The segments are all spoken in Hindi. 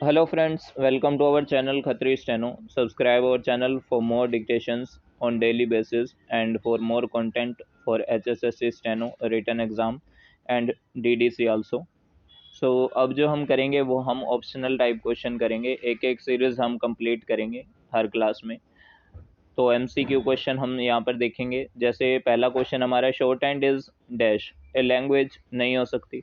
Hello friends, welcome to our channel Khatri Steno. Subscribe our channel for more dictations on daily basis and for more content for HSSC Steno written exam and DDC also. So अब जो हम करेंगे वो हम ऑप्शनल टाइप क्वेश्चन करेंगे, एक एक सीरीज हम कंप्लीट करेंगे हर क्लास में। तो एमसीक्यू क्वेश्चन हम यहाँ पर देखेंगे। जैसे पहला क्वेश्चन हमारा shorthand is dash a language नहीं हो सकती।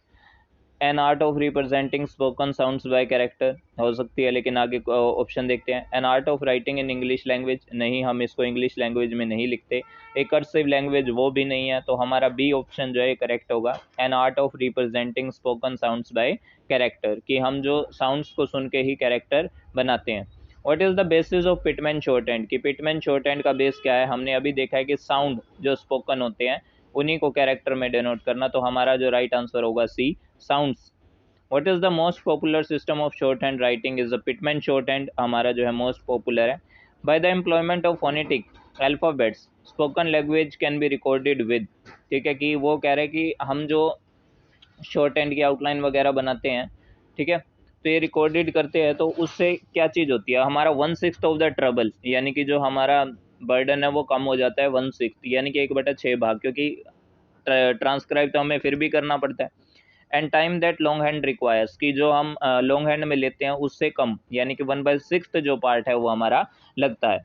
An art of representing spoken sounds by character हो सकती है, लेकिन आगे ऑप्शन देखते हैं। An art of writing in English language, नहीं, हम इसको इंग्लिश लैंग्वेज में नहीं लिखते। ए कर्सिव लैंग्वेज, वो भी नहीं है, तो हमारा बी ऑप्शन जो है करेक्ट होगा। An art of representing spoken sounds by character, कि हम जो साउंड्स को सुन के ही कैरेक्टर बनाते हैं। What is the basis of Pitman short hand, कि पिटमैन शॉर्ट हैंड का बेस क्या है। हमने अभी देखा है कि साउंड जो स्पोकन होते हैं उन्हीं को कैरेक्टर में डिनोट करना, तो हमारा जो राइट आंसर होगा C, sounds. What is the most popular system of shorthand writing, is the Pitman shorthand हमारा जो है मोस्ट पॉपुलर है। By the employment of phonetic alphabets spoken language can be recorded with, ठीक है, कि वो कह रहे हैं कि हम जो शॉर्ट हैंड की आउटलाइन वगैरह बनाते हैं, ठीक है, तो ये रिकॉर्डेड करते हैं, तो उससे क्या चीज़ होती है, हमारा 1/6 ऑफ द ट्रबल, यानी कि जो हमारा बर्डन है वो कम हो जाता है। 1/6 यानी कि 1/6 भाग, क्योंकि ट्रांसक्राइब तो हमें फिर भी करना पड़ता है। And time that long hand requires, कि जो हम लॉन्ग हैंड में लेते हैं उससे कम, यानी कि 1/6 जो पार्ट है वो हमारा लगता है।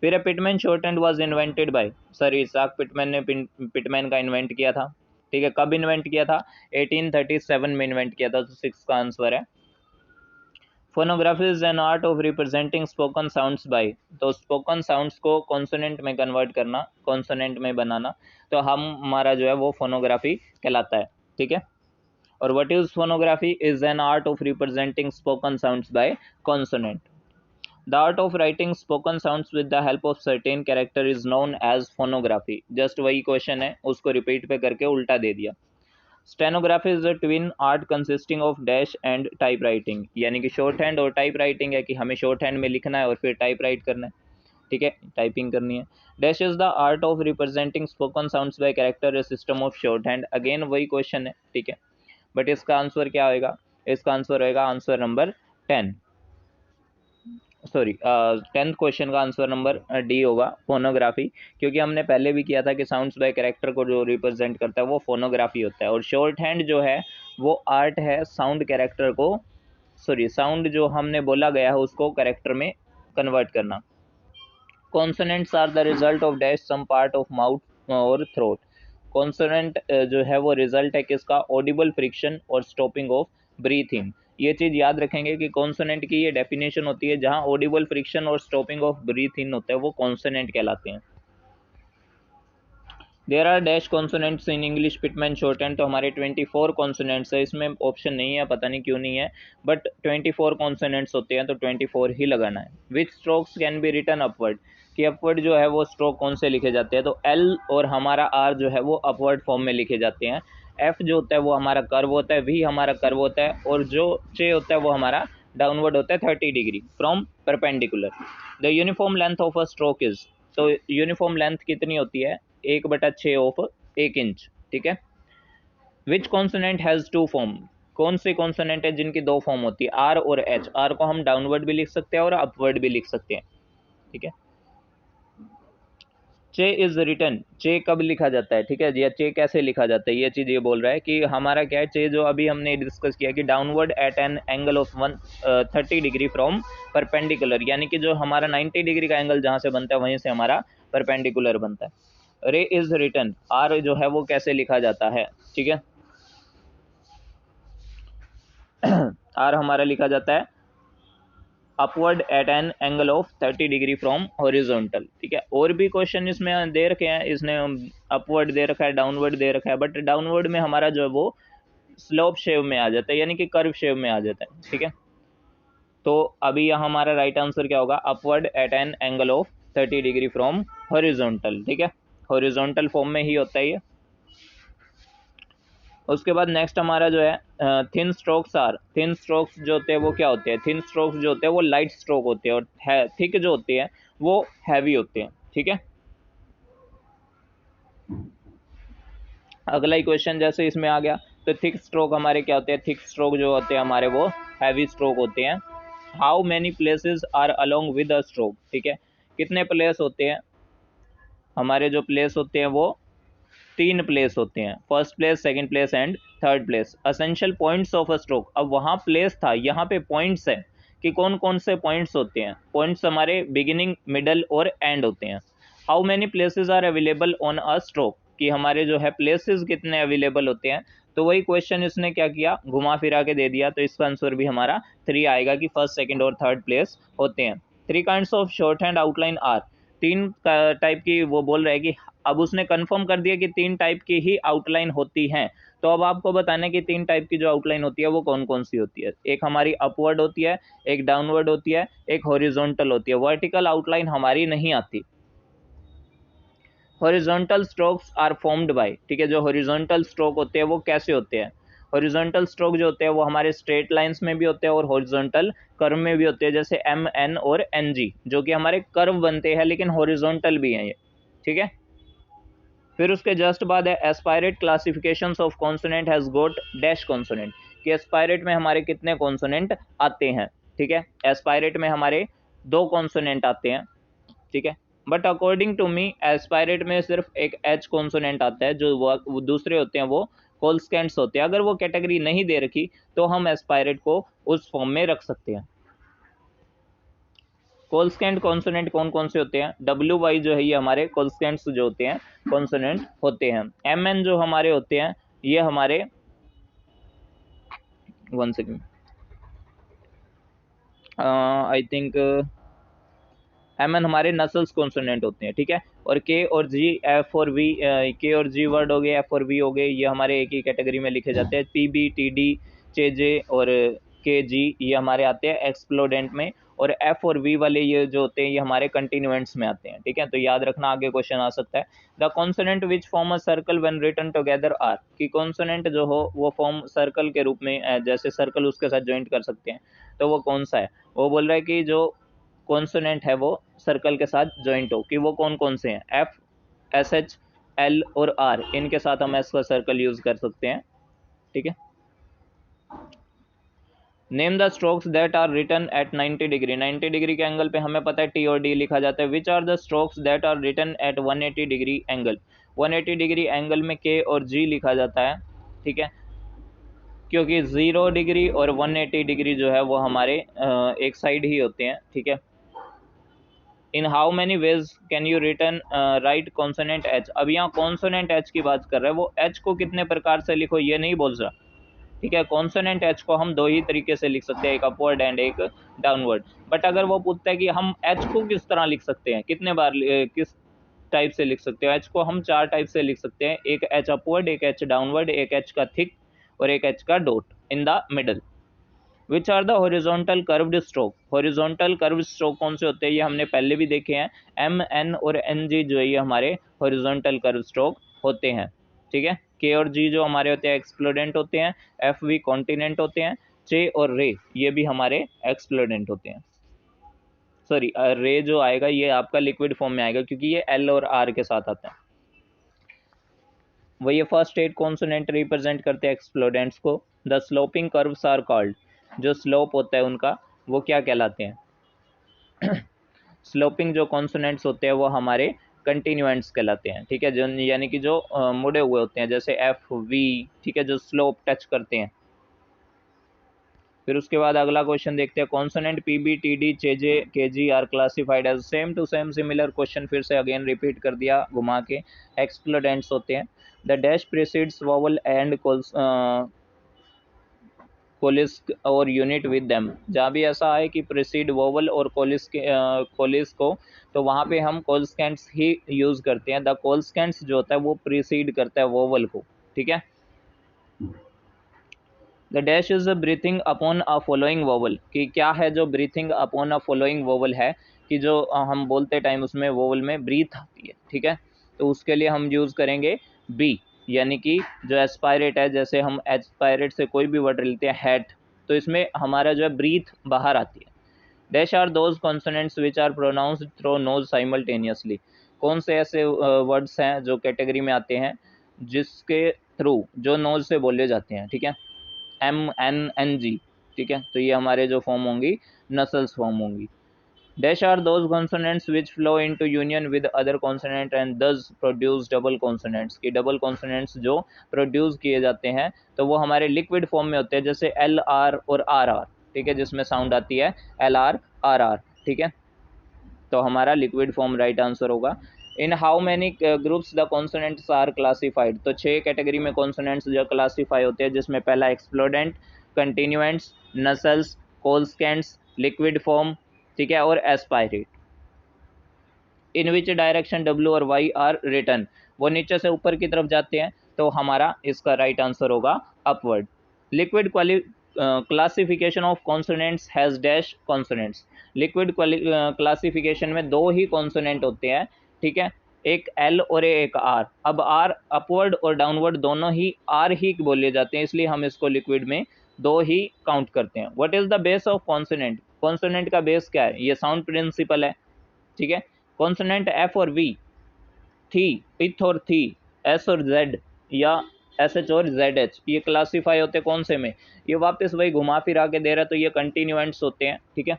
फिर Pitman shorthand was invented by sir Isaac Pitman ने पिटमैन का इन्वेंट किया था, ठीक है। कब इन्वेंट किया था? 1837 में इन्वेंट किया था, तो 6 का आंसर है। Phonography is an art of representing spoken sounds by, तो स्पोकन साउंड्स को कॉन्सोनेंट में कन्वर्ट करना, कॉन्सोनेंट में बनाना, तो हमारा जो है वो फोनोग्राफी कहलाता है, ठीक है। और what is phonography, is an art of representing spoken sounds by consonant. The art of writing spoken sounds with the help of certain character is known as phonography. Just वही क्वेश्चन है, उसको रिपीट पे करके उल्टा दे दिया। Stenography is a twin art consisting of dash and typewriting, यानी कि शॉर्ट हैंड और टाइप राइटिंग है, कि हमें शॉर्ट हैंड में लिखना है और फिर टाइप राइट करना है, ठीक है, टाइपिंग करनी है। Dash is the art of representing spoken sounds by character a system of shorthand, again वही क्वेश्चन है, ठीक है। बट इसका आंसर क्या होगा? इसका आंसर होगा answer number 10, sorry 10th question का आंसर नंबर डी होगा, फोनोग्राफी, क्योंकि हमने पहले भी किया था कि साउंड्स बाय कैरेक्टर को जो रिप्रेजेंट करता है वो फोनोग्राफी होता है, और शॉर्ट हैंड जो है वो आर्ट है साउंड कैरेक्टर को, सॉरी साउंड जो हमने बोला गया है उसको कैरेक्टर में कन्वर्ट करना। Consonants are the result of dash some part of mouth और थ्रोट। कॉन्सोनेंट जो है वो रिजल्ट है किसका? ऑडिबल फ्रिक्शन और स्टॉपिंग ऑफ ब्रीथिंग। ये चीज़ याद रखेंगे कि कॉन्सोनेंट की ये डेफिनेशन होती है, जहां ऑडिबल फ्रिक्शन और स्टॉपिंग ऑफ ब्रीथिंग होता है वो कॉन्सोनेंट कहलाते हैं। There are dash consonants in English Pitman shorthand, तो हमारे 24 कॉन्सोनेंट्स है, इसमें ऑप्शन नहीं है, पता नहीं क्यों नहीं है, बट 24 कॉन्सोनेंट्स होते हैं तो 24 ही लगाना है। Which strokes can be written upward, कि अपवर्ड जो है वो स्ट्रोक कौन से लिखे जाते हैं, तो एल और हमारा आर जो है वो अपवर्ड फॉर्म में लिखे जाते हैं। एफ जो होता है वो हमारा कर्व होता है, वी हमारा कर्व होता है, और जो चे होता है वो हमारा डाउनवर्ड होता है 30 degree from perpendicular. The uniform length of a stroke is, तो यूनिफॉर्म लेंथ कितनी होती है? 1/6 ऑफ 1 इंच, ठीक है। विच कॉन्सोनेंट हैज टू फॉर्म, कौन से कॉन्सोनेंट है जिनकी दो फॉर्म होती है? आर और एच। आर को हम डाउनवर्ड भी लिख सकते हैं और अपवर्ड भी लिख सकते हैं, ठीक है। चे इज रिटन, चे कब लिखा जाता है, ठीक है, या चे कैसे लिखा जाता है, ये चीज ये बोल रहा है कि हमारा क्या है, चे जो अभी हमने डिस्कस किया कि downward at an angle of 130 degree from perpendicular, यानी कि जो हमारा 90 डिग्री का एंगल जहां से बनता है वहीं से हमारा परपेंडिकुलर बनता है। रे इज रिटन, आर जो है वो कैसे लिखा जाता है, ठीक है। आर हमारा लिखा जाता है upward at an angle of 30 degree from horizontal, ठीक है। और भी क्वेश्चन इसमें दे रखे हैं, इसने अपवर्ड दे रखा है, डाउनवर्ड दे रखा है, बट डाउनवर्ड में हमारा जो है वो स्लोप शेव में आ जाता है, यानी कि कर्व शेव में आ जाता है, ठीक है। तो अभी यहाँ हमारा राइट आंसर क्या होगा? Upward at an angle of 30 degree from horizontal, ठीक है, हॉरिजॉन्टल फॉर्म में ही होता है ये। उसके बाद नेक्स्ट हमारा जो है thin strokes are, thin strokes जो होते हैं वो क्या होते हैं? थिन स्ट्रोक्स जो होते हैं वो लाइट स्ट्रोक होते हैं, और थिक जो होते हैं वो हैवी होते हैं, ठीक है। अगला ही क्वेश्चन जैसे इसमें आ गया, तो थिक स्ट्रोक हमारे क्या होते हैं? थिक स्ट्रोक जो होते हैं हमारे वो हैवी स्ट्रोक होते हैं। How many places are along with a stroke, ठीक है, कितने प्लेस होते हैं, हमारे जो प्लेस होते हैं वो 3 प्लेस होते हैं, first place, second place and third place. Essential points of a stroke, अब वहाँ प्लेस था, यहाँ पे पॉइंट्स है कि कौन कौन से पॉइंट्स होते हैं, पॉइंट्स हमारे बिगिनिंग, मिडल और एंड होते हैं। How many places are available on a stroke, कि हमारे जो है प्लेसेस कितने अवेलेबल होते हैं, तो वही क्वेश्चन इसने क्या किया, घुमा फिरा के दे दिया, तो इसका आंसर भी हमारा 3 आएगा कि फर्स्ट, सेकंड और थर्ड प्लेस होते हैं। 3 kinds of shorthand outline are, 3 type की वो बोल रहे हैं कि, अब उसने कंफर्म कर दिया कि 3 टाइप की ही आउटलाइन होती हैं, तो अब आपको बताना है कि 3 टाइप की जो आउटलाइन होती है वो कौन कौन सी होती है। एक हमारी अपवर्ड होती है, एक डाउनवर्ड होती है, एक हॉरिजॉन्टल होती है, वर्टिकल आउटलाइन हमारी नहीं आती। Horizontal strokes are formed by, ठीक है, जो हॉरिजॉन्टल स्ट्रोक होते हैं वो कैसे होते हैं, हॉरिजॉन्टल स्ट्रोक जो होते हैं वो हमारे स्ट्रेट लाइंस में भी होते हैं और हॉरिजॉन्टल कर्व में भी होते हैं, जैसे एम एन और एन जी, जो कि हमारे कर्व बनते हैं लेकिन हॉरिजॉन्टल भी हैं ये, ठीक है। फिर उसके जस्ट बाद है aspirate classifications of consonant has got dash consonant, कि एस्पायरेट में हमारे कितने कॉन्सोनेंट आते हैं, ठीक है, एस्पायरेट में हमारे 2 कॉन्सोनेंट आते हैं, ठीक है, but according to me aspirate में सिर्फ एक एच कॉन्सोनेंट आता है, जो वो दूसरे होते हैं वो कोल्सकेंट्स होते हैं। अगर वो कैटेगरी नहीं दे रखी तो हम एस्पायरेट को उस फॉर्म में रख सकते हैं। कोल्सकेंट कॉन्सोनेंट कौन कौन से होते हैं, डब्ल्यू वाई जो है ये हमारे कोल्सकेंट्स जो होते हैं कॉन्सोनेंट होते हैं। एम एन जो हमारे होते हैं ये हमारे, 1 second, I think M N हमारे नसल्स कॉन्सोनेंट होते हैं, ठीक है, और के और जी, एफ और वी, के और जी वर्ड हो गए, एफ और वी हो गए, ये हमारे एक ही कैटेगरी में लिखे जाते हैं। पी बी टी डी चे जे और के जी ये हमारे आते हैं एक्सप्लोडेंट में, और एफ और वी वाले ये जो होते हैं ये हमारे कंटिन्यूएंट्स में आते हैं, ठीक है, तो याद रखना आगे क्वेश्चन आ सकता है। The consonant which form a circle when written together are, कि कॉन्सोनेंट जो हो वो फॉर्म सर्कल के रूप में, जैसे सर्कल उसके साथ ज्वाइंट कर सकते हैं, तो वो कौन सा है, वो बोल रहा है कि जो कॉन्सोनेंट है वो सर्कल के साथ ज्वाइंट हो, कि वो कौन कौन से हैं, एफ, एस एच, एल और आर, इनके साथ हम एस का सर्कल यूज कर सकते हैं, ठीक है। Name the strokes that are written at 90 degree, 90 degree के एंगल पे हमें पता है टी और डी लिखा जाता है। Which are the strokes that are written at 180 degree angle, 180 degree angle में के और जी लिखा जाता है, ठीक है, क्योंकि 0 डिग्री और 180 डिग्री जो है वो हमारे एक साइड ही होते हैं, ठीक है। इन how many ways can you return right consonant H, अब यहाँ कॉन्सोनेंट एच की बात कर रहे हैं, वो एच को कितने प्रकार से लिखो ये नहीं बोल रहा, ठीक है। कॉन्सोनेंट एच को हम 2 ही तरीके से लिख सकते हैं, एक अपवर्ड एंड एक डाउनवर्ड, बट अगर वो पूछता है कि हम एच को किस तरह लिख सकते हैं, कितने बार किस टाइप से लिख सकते हो, एच को हम 4 टाइप से लिख सकते हैं, एक एच अपवर्ड, एक एच डाउनवर्ड, एक एच का थिक और एक एच का dot in the middle. Which are the horizontal curved stroke, horizontal curved stroke कौन से होते हैं ये हमने पहले भी देखे हैं, एम एन और एन जी जो है ये हमारे हॉरिजॉन्टल कर्व स्ट्रोक होते हैं, ठीक है। के और जी जो हमारे होते हैं एक्सप्लोडेंट होते हैं, एफ वी कॉन्टिनेंट होते हैं, चे और रे ये भी हमारे एक्सप्लोडेंट होते हैं। सॉरी, रे जो आएगा ये आपका लिक्विड फॉर्म में आएगा क्योंकि ये एल और आर के साथ आता है। वो ये फर्स्ट 8 कॉन्सोनेंट रिप्रेजेंट करते हैं एक्सप्लोडेंट्स को। The sloping curves are called, जो स्लोप होता है उनका वो क्या कहलाते हैं स्लोपिंग जो कॉन्सोनेंट्स होते हैं वो हमारे कंटिन्यूएंट्स कहलाते हैं, ठीक है, जो यानी कि जो मुड़े हुए होते हैं, जैसे एफ वी, ठीक है, जो स्लोप टच करते हैं। फिर उसके बाद अगला क्वेश्चन देखते हैं, consonant P B T D चे J K G R classified as, same to same similar question फिर से अगेन रिपीट कर दिया घुमा के। एक्सप्लोडेंट्स होते हैं, the dash precedes vowel and कोलिस्क और यूनिट विद देम, जहाँ भी ऐसा है कि प्रीसीड वोवल और कोलिस को, तो वहाँ पे हम कोल्सकेंट्स ही यूज करते हैं। द कोल्सकेंट्स जो होता है वो प्रीसीड करता है वोवल को, ठीक है। The dash is breathing upon a following vowel, कि क्या है जो breathing upon a following vowel है, कि जो हम बोलते टाइम उसमें वोवल में ब्रीथ आती है, ठीक है, तो उसके लिए हम यूज करेंगे बी, यानी कि जो एस्पायरेट है, जैसे हम एस्पायरेट से कोई भी वर्ड लेते हैं हैट, तो इसमें हमारा जो है ब्रीथ बाहर आती है। Dash are those consonants which are pronounced through nose simultaneously, कौन से ऐसे वर्ड्स हैं जो कैटेगरी में आते हैं जिसके थ्रू जो नोज से बोले जाते हैं, ठीक है। एम एन एन जी, ठीक है, तो ये हमारे जो फॉर्म होंगी नसल्स फॉर्म होंगी। Dash are those consonants which flow into union with other consonant and thus produce double consonants, की डबल कॉन्सोनेंट्स जो प्रोड्यूस किए जाते हैं तो वो हमारे लिक्विड फॉर्म में होते हैं, जैसे एल आर और आर आर, ठीक है, जिसमें साउंड आती है एल आर आर आर, ठीक है, तो हमारा लिक्विड फॉर्म राइट आंसर होगा। In how many groups the consonants are classified, तो 6 कैटेगरी में कॉन्सोनेंट्स जो क्लासीफाई होते हैं, जिसमें पहला एक्सप्लोडेंट, कंटिन्यूएंट्स, नसल्स, कोल्सकेंट्स, लिक्विड फॉर्म, ठीक है, और aspirate. In which direction W और वाई आर रिटर्न, वो नीचे से ऊपर की तरफ जाते हैं, तो हमारा इसका राइट आंसर होगा upward. Liquid classification of consonants has dash consonants, liquid classification में दो ही कॉन्सोनेंट होते हैं, ठीक है, एक एल और एक आर। अब आर अपवर्ड और डाउनवर्ड दोनों ही आर ही बोले जाते हैं, इसलिए हम इसको लिक्विड में दो ही काउंट करते हैं। What is the base of consonant, consonant का बेस क्या है, ये साउंड प्रिंसिपल है, ठीक है। कॉन्सोनेंट एफ और वी, थी, इथ और थी, एस और जेड, या एस एच और जेड एच, ये क्लासीफाई होते कौन से में, ये वापस वही घुमा फिरा के दे रहा है, तो ये कंटिन्यूएंट्स होते हैं, ठीक है।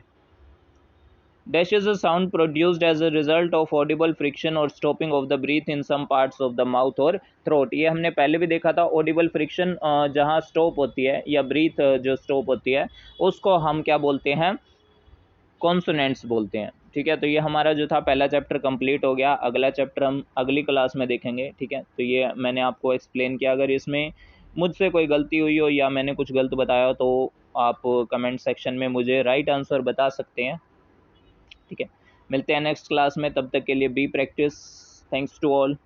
Dash is a sound produced as a result of audible friction और stopping of the breath in some parts of the mouth और थ्रोट, ये हमने पहले भी देखा था। ऑडिबल फ्रिक्शन जहाँ स्टॉप होती है या ब्रीथ जो स्टॉप होती है उसको हम क्या बोलते हैं, कॉन्सोनेंट्स बोलते हैं, ठीक है। तो ये हमारा जो था पहला चैप्टर कंप्लीट हो गया, अगला चैप्टर हम अगली क्लास में देखेंगे, ठीक है। तो ये मैंने आपको एक्सप्लेन किया, अगर इसमें मुझसे कोई गलती हुई हो या मैंने कुछ गलत बताया हो तो आप कमेंट सेक्शन में मुझे राइट आंसर बता सकते हैं, ठीक है। मिलते हैं नेक्स्ट क्लास में, तब तक के लिए be practice. Thanks to all.